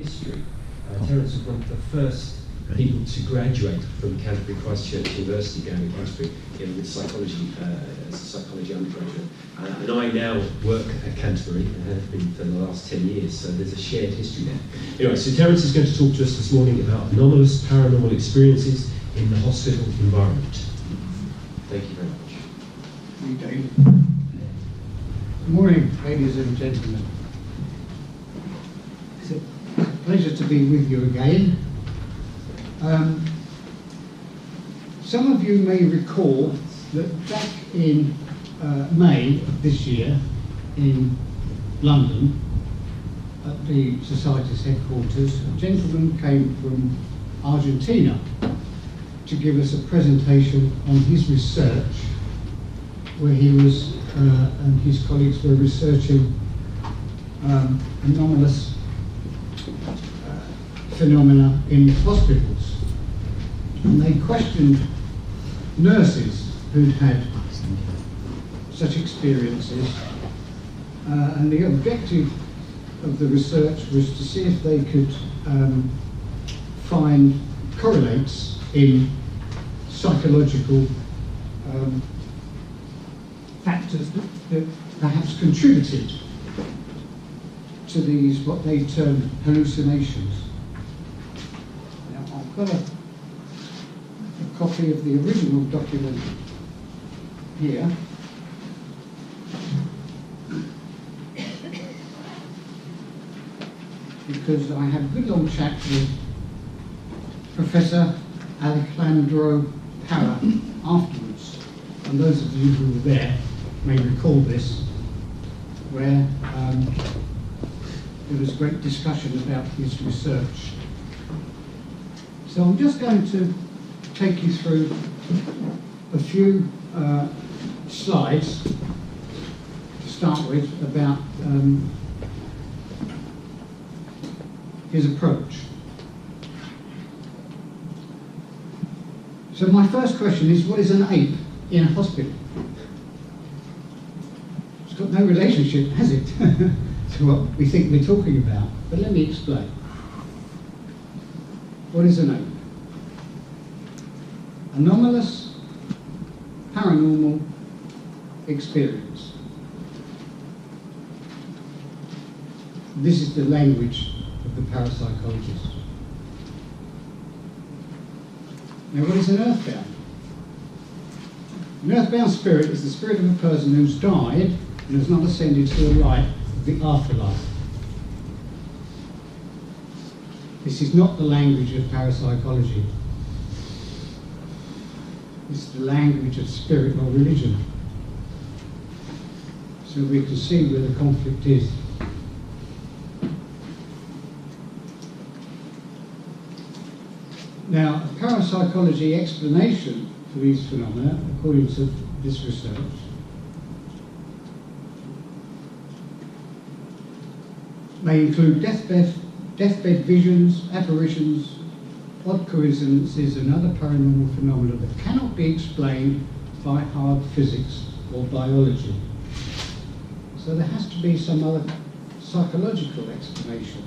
History. Terence was one of the first people to graduate from Canterbury Christchurch University down in Canterbury with psychology as a psychology undergraduate. And I now work at Canterbury and have been for the last 10 years, so there's a shared history there. Anyway, so Terence is going to talk to us this morning about anomalous paranormal experiences in the hospital environment. Thank you very much. Thank you, David. Good morning, ladies and gentlemen. It's a pleasure to be with you again. Some of you may recall that back in May of this year in London, at the Society's headquarters, a gentleman came from Argentina to give us a presentation on his research, where he was and his colleagues were researching anomalous phenomena in hospitals. And they questioned nurses who'd had such experiences, and the objective of the research was to see if they could find correlates in psychological factors that perhaps contributed to these, what they termed hallucinations. Now, I've got a copy of the original document here. Because I had a good long chat with Professor Alejandro Parra afterwards. And those of you who were there may recall this, where there was great discussion about his research. So I'm just going to take you through a few slides to start with about his approach. So my first question is, what is an ape in a hospital? It's got no relationship, has it, to what we think we're talking about. But let me explain. What is an ape? Anomalous paranormal experience. This is the language of the parapsychologist. Now, what is an earthbound? An earthbound spirit is the spirit of a person who's died and has not ascended to the light of the afterlife. This is not the language of parapsychology. It's the language of spirit or religion. So we can see where the conflict is. Now, a parapsychology explanation for these phenomena, according to this research, may include deathbed visions, apparitions, odd coincidences, and other paranormal phenomena that cannot be explained by hard physics or biology. So there has to be some other psychological explanation.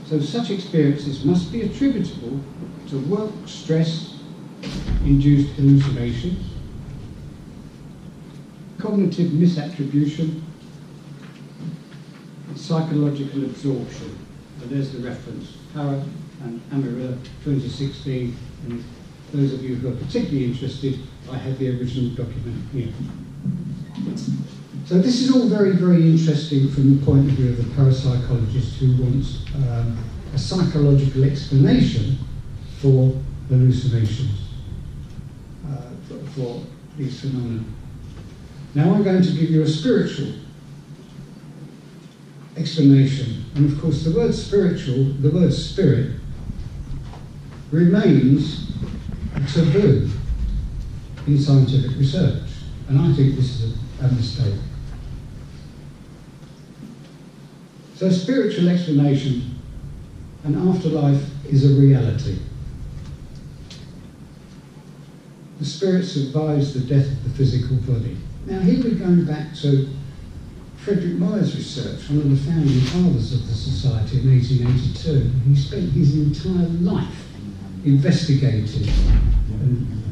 So such experiences must be attributable to work stress-induced hallucinations, cognitive misattribution, and psychological absorption. And there's the reference, Parra and Amarilla, 2016. And those of you who are particularly interested, I have the original document here. So this is all very, very interesting from the point of view of the parapsychologist who wants a psychological explanation for hallucinations, for these phenomena. Now I'm going to give you a spiritual explanation. And of course the word spiritual, the word spirit, remains a taboo in scientific research. And I think this is a mistake. So spiritual explanation, an afterlife is a reality. The spirit survives the death of the physical body. Now here we're going back to Frederick Meyer's research, one of the founding fathers of the Society in 1882. He spent his entire life investigating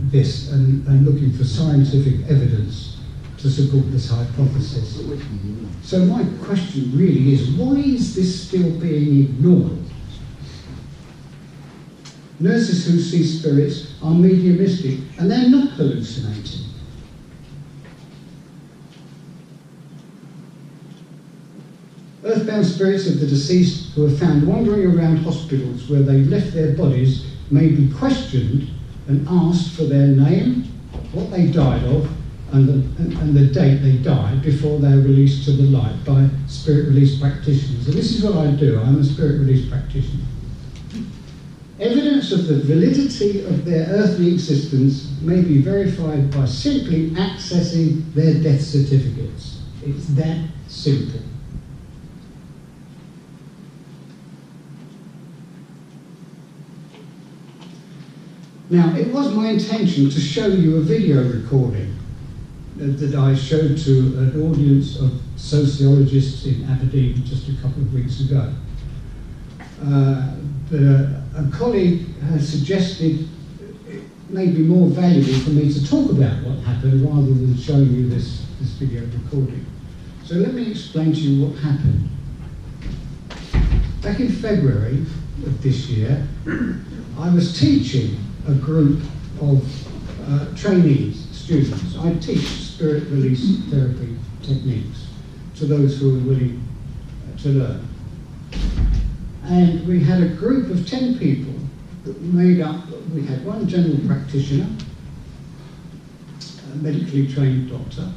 this and looking for scientific evidence to support this hypothesis. So my question really is, why is this still being ignored? Nurses who see spirits are mediumistic, and they're not hallucinating. Earthbound spirits of the deceased who are found wandering around hospitals where they left their bodies may be questioned and asked for their name, what they died of, and the date they died before they are released to the light by spirit release practitioners. And this is what I do. I'm a spirit release practitioner. Evidence of the validity of their earthly existence may be verified by simply accessing their death certificates. It's that simple. Now, it was my intention to show you a video recording that I showed to an audience of sociologists in Aberdeen just a couple of weeks ago. A colleague has suggested it may be more valuable for me to talk about what happened rather than showing you this video recording. So let me explain to you what happened. Back in February of this year, I was teaching a group of trainees, students. I teach spirit release therapy techniques to those who are willing to learn. And we had a group of 10 people that made up, we had one general practitioner, a medically trained doctor.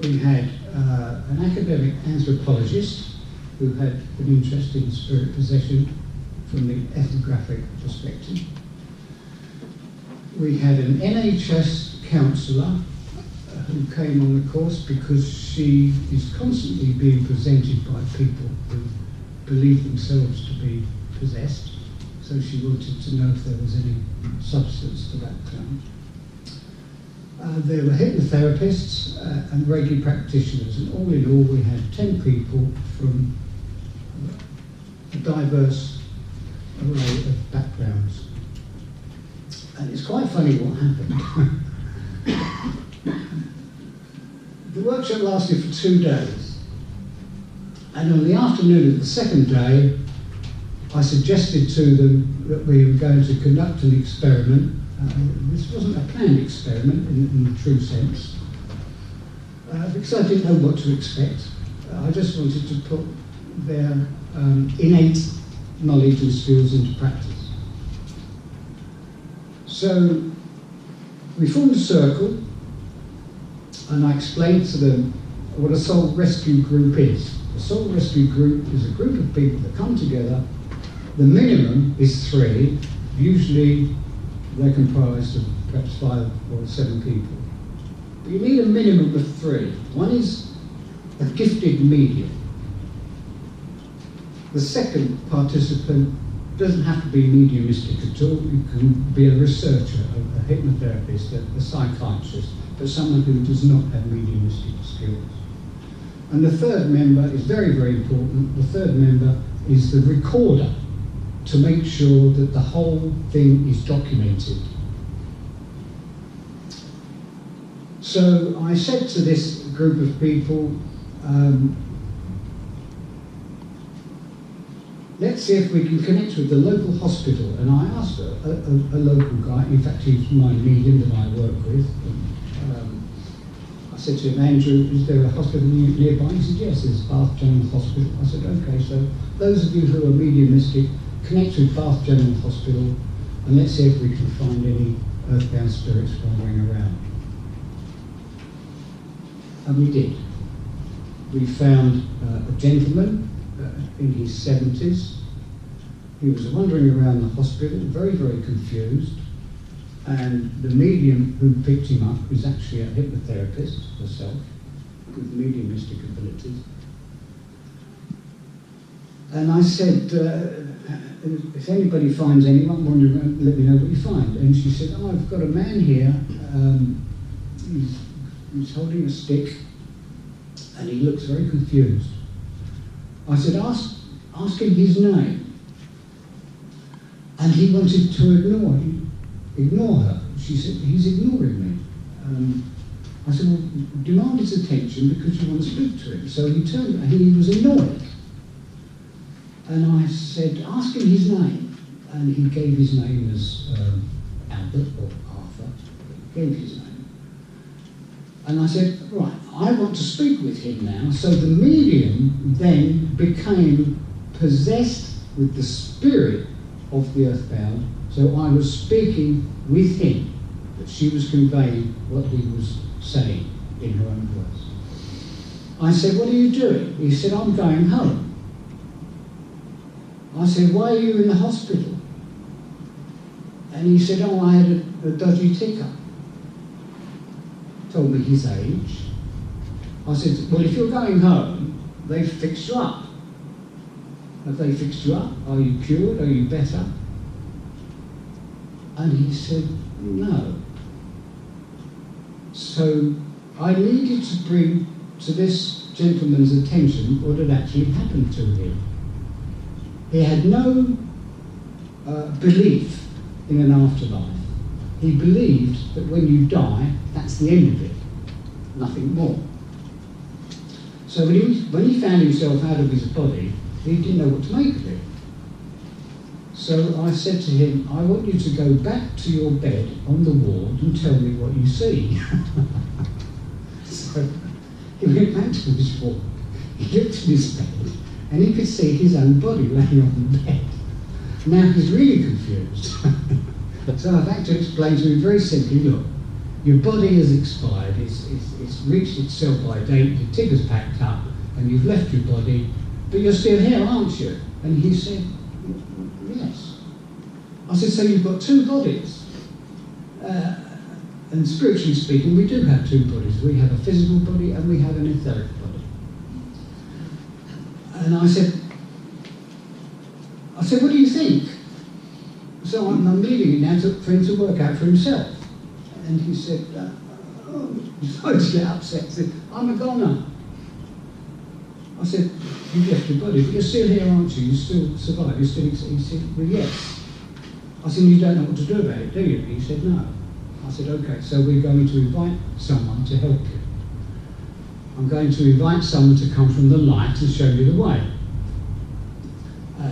We had an academic anthropologist who had an interest in spirit possession from the ethnographic perspective. We had an NHS counsellor who came on the course because she is constantly being presented by people who believe themselves to be possessed, so she wanted to know if there was any substance to that claim. There were hypnotherapists and Reiki practitioners, and all in all we had 10 people from a diverse array of backgrounds. And it's quite funny what happened. The workshop lasted for 2 days. And on the afternoon of the second day, I suggested to them that we were going to conduct an experiment. This wasn't a planned experiment in the true sense, because I didn't know what to expect. I just wanted to put their innate knowledge and skills into practice. So we formed a circle, and I explained to them what a soul rescue group is. A soul rescue group is a group of people that come together. The minimum is 3. Usually they're comprised of perhaps 5 or 7 people. But you need a minimum of 3. One is a gifted medium. The second participant doesn't have to be mediumistic at all. You can be a researcher, a hypnotherapist, a psychiatrist, but someone who does not have mediumistic skills. And the third member is very, very important. The third member is the recorder, to make sure that the whole thing is documented. So I said to this group of people, let's see if we can connect with the local hospital. And I asked a local guy, in fact he's my medium that I work with, I said to him, Andrew, is there a hospital nearby? He said, yes, there's Bath General Hospital. I said, okay, so those of you who are mediumistic, connect with Bath General Hospital, and let's see if we can find any earthbound spirits wandering around. And we did. We found a gentleman in his 70s. He was wandering around the hospital, very, very confused. And the medium who picked him up was actually a hypnotherapist herself, with mediumistic abilities. And I said, if anybody finds anyone wandering around, let me know what you find. And she said, oh, I've got a man here, he's holding a stick, and he looks very confused. I said, ask him his name. And he wanted to ignore her. She said, he's ignoring me. I said, well, demand his attention because you want to speak to him. So he turned, and he was annoyed. And I said, ask him his name. And he gave his name as Albert or Arthur. He gave his name. And I said, right, I want to speak with him now. So the medium then became possessed with the spirit of the earthbound. So I was speaking with him, but she was conveying what he was saying in her own voice. I said, what are you doing? He said, I'm going home. I said, why are you in the hospital? And he said, oh, I had a dodgy ticker. Told me his age. I said, well, if you're going home, they've fixed you up. Have they fixed you up? Are you cured? Are you better? And he said, no. So I needed to bring to this gentleman's attention what had actually happened to him. He had no belief in an afterlife. He believed that when you die, that's the end of it, nothing more. So when he found himself out of his body, he didn't know what to make of it. So I said to him, I want you to go back to your bed on the ward and tell me what you see. So he went back to his ward, he looked at his bed, and he could see his own body laying on the bed. Now he's really confused. So I've had to explain to him very simply, look, your body has expired, it's reached its sell-by date, your ticker's packed up, and you've left your body, but you're still here, aren't you? And he said, yes. I said, so you've got two bodies. And spiritually speaking, we do have two bodies. We have a physical body and we have an etheric body. And I said, what do you think? So I'm leaving it now for him to work out for himself. And he said, he started to get upset. He said, I'm a goner. I said, you've left your body, but you're still here, aren't you? You still survive, you still exist. He said, well, yes. I said, you don't know what to do about it, do you? He said, no. I said, okay, so we're going to invite someone to help you. I'm going to invite someone to come from the light and show you the way.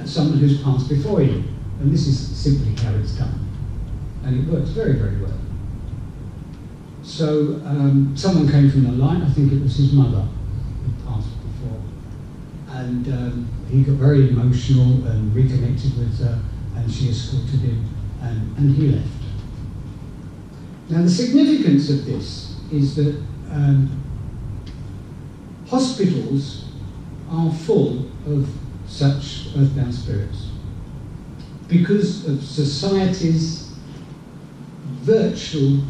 Someone who's passed before you. And this is simply how it's done. And it works very, very well. So someone came from the light, I think it was his mother who passed before. And he got very emotional and reconnected with her, and she escorted him, and he left. Now the significance of this is that hospitals are full of such earthbound spirits because of society's virtually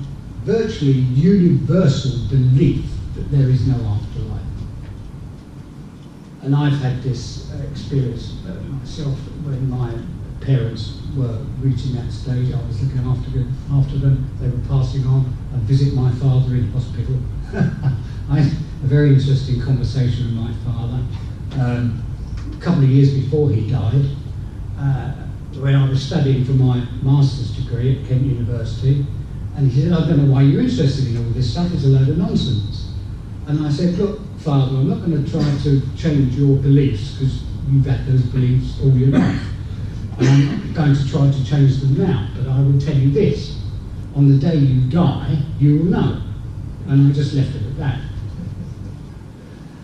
universal belief that there is no afterlife. And I've had this experience myself when my parents were reaching that stage. I was looking after them. They were passing on. I'd visit my father in hospital. I had a very interesting conversation with my father a couple of years before he died, when I was studying for my master's degree at Kent University. And he said, I don't know why you're interested in all this stuff, it's a load of nonsense. And I said, look, Father, I'm not going to try to change your beliefs because you've had those beliefs all your life. And I'm not going to try to change them now, but I will tell you this. On the day you die, you will know. And I just left it at that.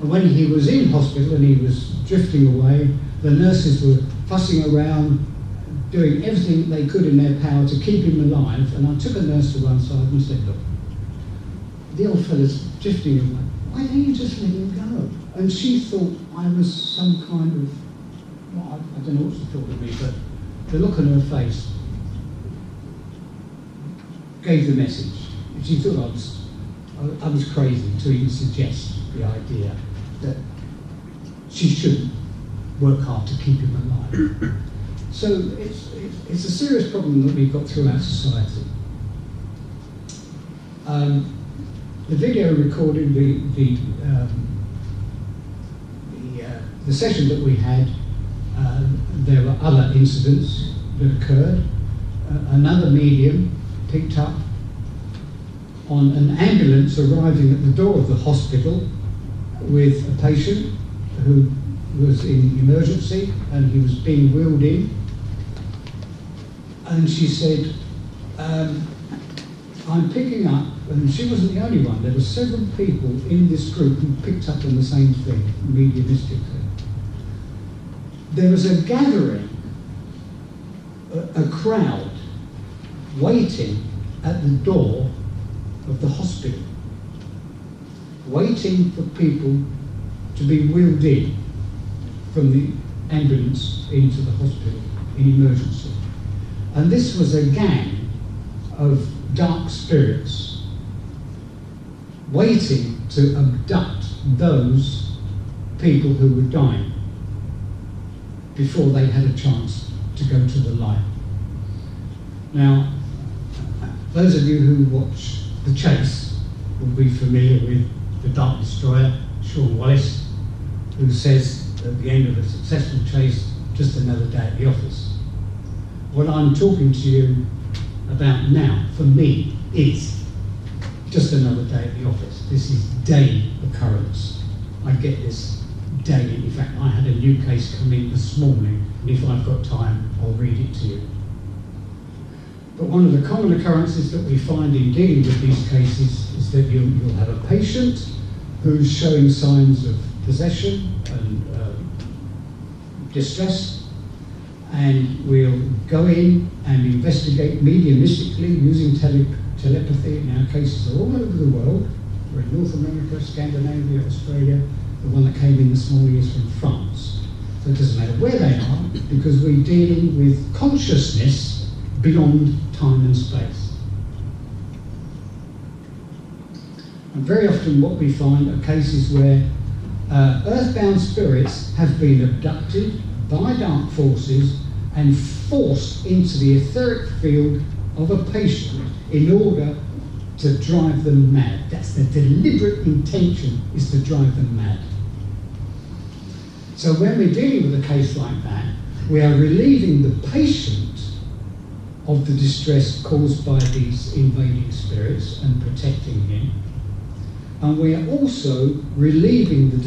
And when he was in hospital and he was drifting away, the nurses were fussing around, doing everything they could in their power to keep him alive. And I took a nurse to one side and said, look, the old fella's drifting away. Why don't you just let him go? And she thought I was some kind of, well, I don't know what she thought of me, but the look on her face gave the message. She thought I was crazy to even suggest the idea that she shouldn't work hard to keep him alive. So it's a serious problem that we've got through our society. The video recording the the session that we had, there were other incidents that occurred. Another medium picked up on an ambulance arriving at the door of the hospital with a patient who was in emergency and he was being wheeled in. And she said, I'm picking up, and she wasn't the only one, there were several people in this group who picked up on the same thing, mediumistically. There was a gathering, a crowd, waiting at the door of the hospital, waiting for people to be wheeled in from the ambulance into the hospital in emergency. And this was a gang of dark spirits waiting to abduct those people who were dying before they had a chance to go to the light. Now, those of you who watch The Chase will be familiar with the Dark Destroyer, Sean Wallace, who says at the end of a successful chase, just another day at the office. What I'm talking to you about now, for me, is just another day at the office. This is daily occurrence. I get this daily. In fact, I had a new case come in this morning, and if I've got time, I'll read it to you. But one of the common occurrences that we find in dealing with these cases is that you'll have a patient who's showing signs of possession and distress, and we'll go in and investigate mediumistically using telepathy. And our cases are all over the world. We're in North America, Scandinavia, Australia. The one that came in this morning is from France. So it doesn't matter where they are, because we're dealing with consciousness beyond time and space. And very often what we find are cases where earthbound spirits have been abducted by dark forces and forced into the etheric field of a patient in order to drive them mad. That's the deliberate intention, is to drive them mad. So when we're dealing with a case like that, we are relieving the patient of the distress caused by these invading spirits and protecting him. And we are also relieving the